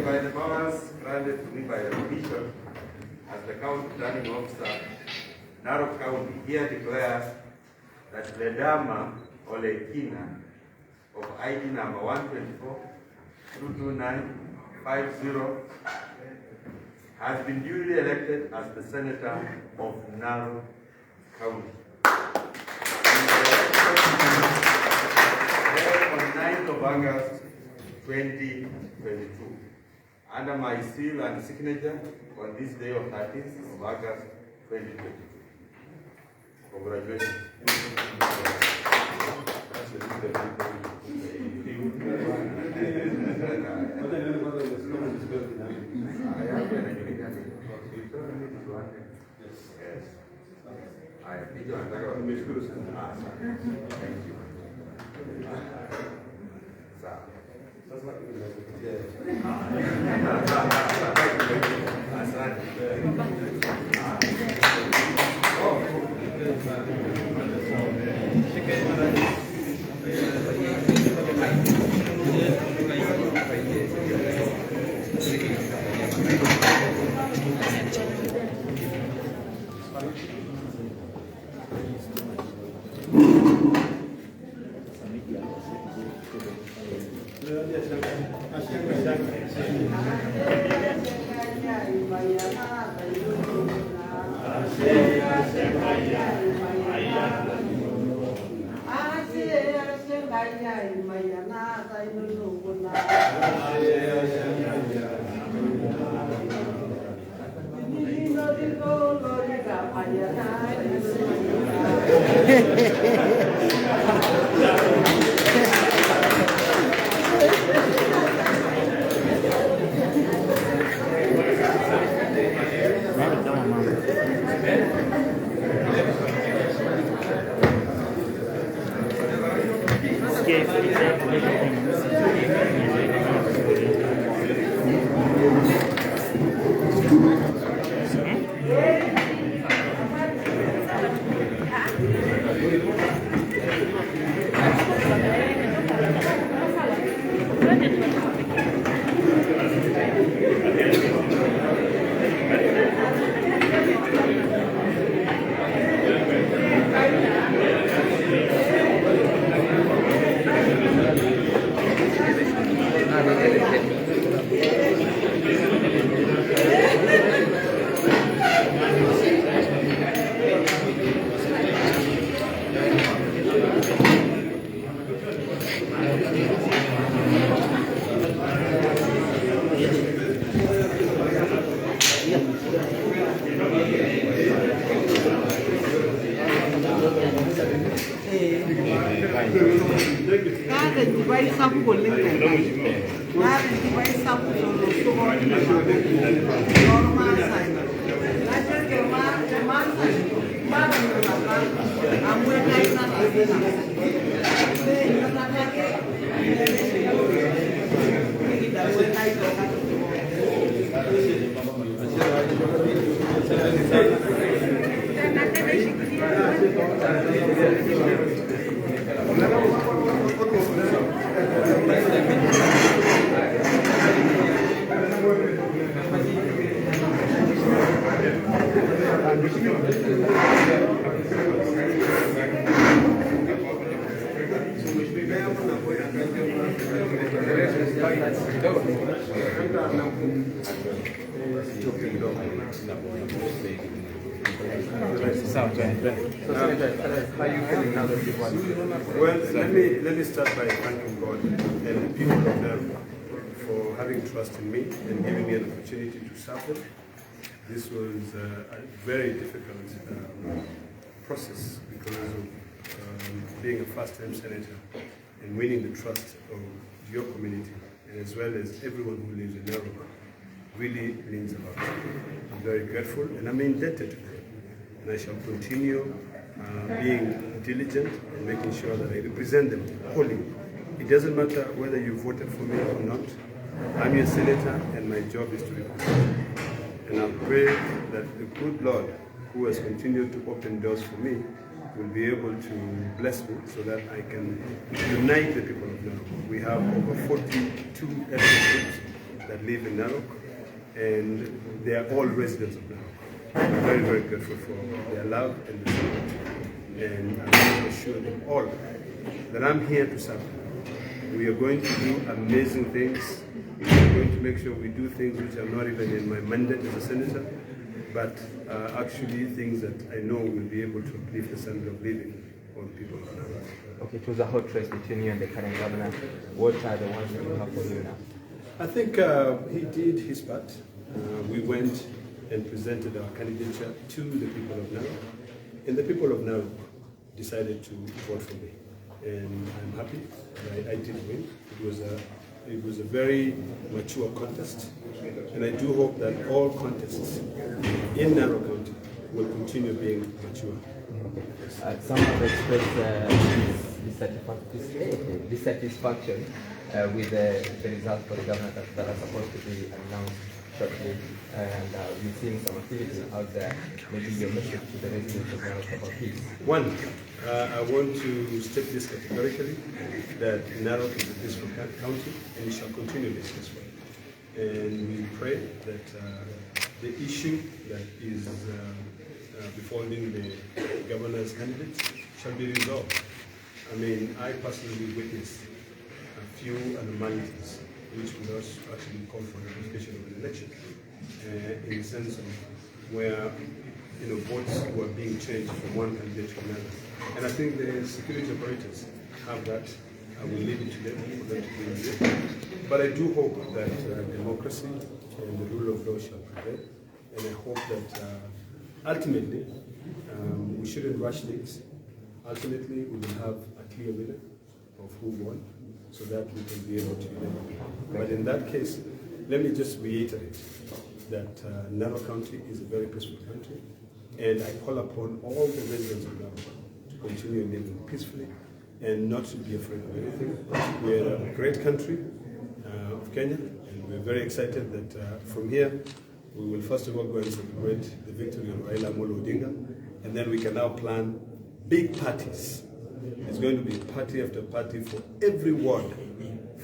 By the powers granted to me by the Commission as the County Planning Officer, Narok County here declares that Ledama Ole Kina of ID number 124-22950 has been duly elected as the Senator of Narok County. On 9th of August 2022. Under my seal and signature on this day of 13th of August 2022. Congratulations. Well, let me start by thanking God and the people of Narok for having trust in me and giving me an opportunity to serve them. This was a very difficult process because of being a first-time senator and winning the trust of your community, and as well as everyone who lives in Narok, really means a lot. I'm very grateful and I'm indebted to them, and I shall continue being diligent and making sure that I represent them wholly. It doesn't matter whether you voted for me or not. I'm your senator and my job is to represent you. And I pray that the good Lord, who has continued to open doors for me, will be able to bless me so that I can unite the people of Narok. We have over 42 ethnic groups that live in Narok, and they are all residents of Narok. I'm very, very grateful for their love and their support. And I want to assure them all that I'm here to serve them. We are going to do amazing things. We are going to make sure we do things which are not even in my mandate as a senator, but actually things that I know will be able to uplift the standard of living on people of Narok. Okay, it was a hot race between you and the current governor. What are the ones that you have for you now? I think he did his part. We went and presented our candidature to the people of Narok, and the people of Narok decided to vote for me. And I'm happy that I did win. It was a very mature contest, and I do hope that all contests in Narok County will continue being mature. Some have expressed dissatisfaction with the results for the governor that are supposed to be announced shortly, and we're seeing some activity out there. Maybe your message to the residents of Narok about peace. One, I want to state this categorically, that Narok is a peaceful county and it shall continue to be peaceful. And we pray that the issue that is befalling the governor's candidates shall be resolved. I mean, I personally witnessed a few anomalies which would also actually call for the notification of an election, in the sense of where votes were being changed from one candidate to another. And I think the security operators have that. I will leave it to them for them to deal with it. But I do hope that democracy and the rule of law shall prevail. And I hope that ultimately we shouldn't rush things. Ultimately, we will have a clear winner of who won, so that we can be able to unite. But in that case, let me just reiterate that Narok County is a very peaceful country, and I call upon all the residents of Narok to continue living peacefully and not to be afraid of anything. We're a great country of Kenya, and we're very excited that from here we will first of all go and celebrate the victory of Ledama Ole Kina, and then we can now plan big parties. There's going to be party after party for every ward,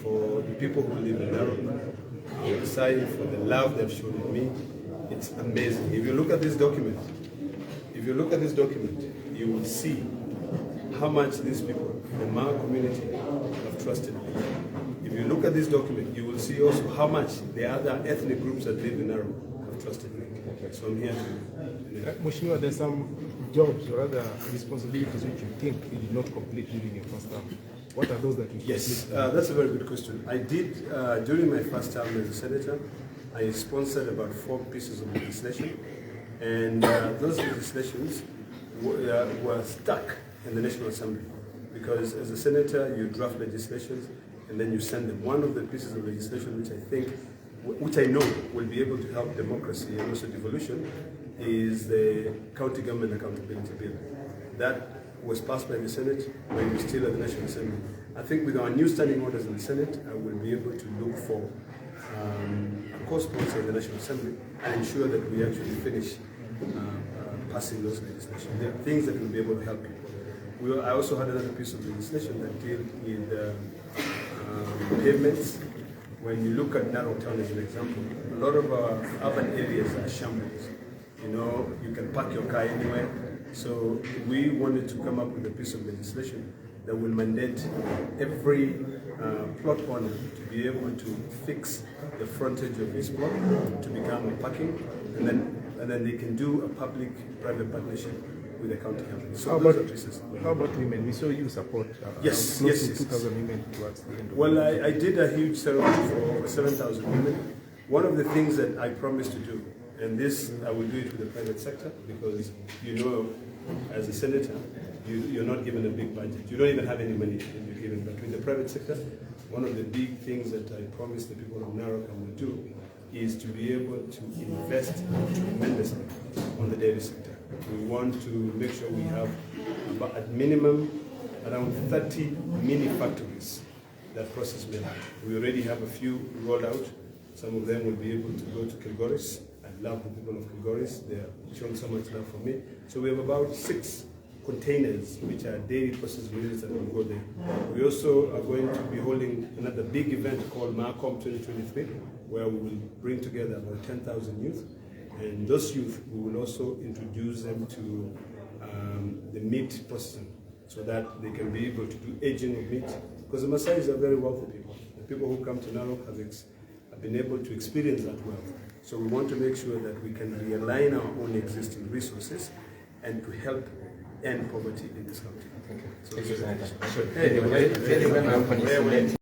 for the people who live in Narok. I'm excited for the love they've shown me. It's amazing. If you look at this document, you will see how much these people, the Mao community, have trusted me. If you look at this document, you will see also how much the other ethnic groups that live in Narok have trusted me. So I'm here to... Mheshimiwa, there's some jobs or other responsibilities which you think you did not complete during your first term. What are those that you Yes, that's a very good question. I did, during my first term as a senator, I sponsored about 4 pieces of legislation, and those legislations were stuck in the National Assembly Because as a senator, you draft legislation and then you send them. One of the pieces of legislation which I know will be able to help democracy and also devolution is the County Government Accountability Bill. That was passed by the Senate when we still at the National Assembly. I think with our new standing orders in the Senate, I will be able to look for a co-sponsor in the National Assembly and ensure that we actually finish passing those legislation. There are things that will be able to help people. I also had another piece of legislation that dealt with pavements. When you look at Narok Town as an example, a lot of our urban areas are shambles. You know, you can park your car anywhere. So we wanted to come up with a piece of legislation that will mandate every plot owner to be able to fix the frontage of his plot to become a parking, and then they can do a public-private partnership with the county government. So how about women? We saw you support yes, close to 2,000 women towards the end of well, I did a huge ceremony for over 7,000 women. One of the things that I promised to do, and this I will do it with the private sector, because you know, as a senator, you're not given a big budget. You don't even have any money to be given. But with the private sector, one of the big things that I promised the people of Narok I will do is to be able to invest tremendously on the dairy sector. We want to make sure we have about, at minimum around 30 mini factories that process milk. We already have a few rolled out. Some of them will be able to go to Kilgoris. I love the people of Kilgoris. They are showing so much love for me. So we have about 6 containers which are dairy processed units that will go there. We also are going to be holding another big event called Marcom 2023, where we will bring together about 10,000 youth. And those youth, we will also introduce them to the meat processing, so that they can be able to do aging of meat. Because the Maasais are very wealthy people. The people who come to Narok have been able to experience that wealth. So we want to make sure that we can realign our own existing resources and to help end poverty in this country. Thank you.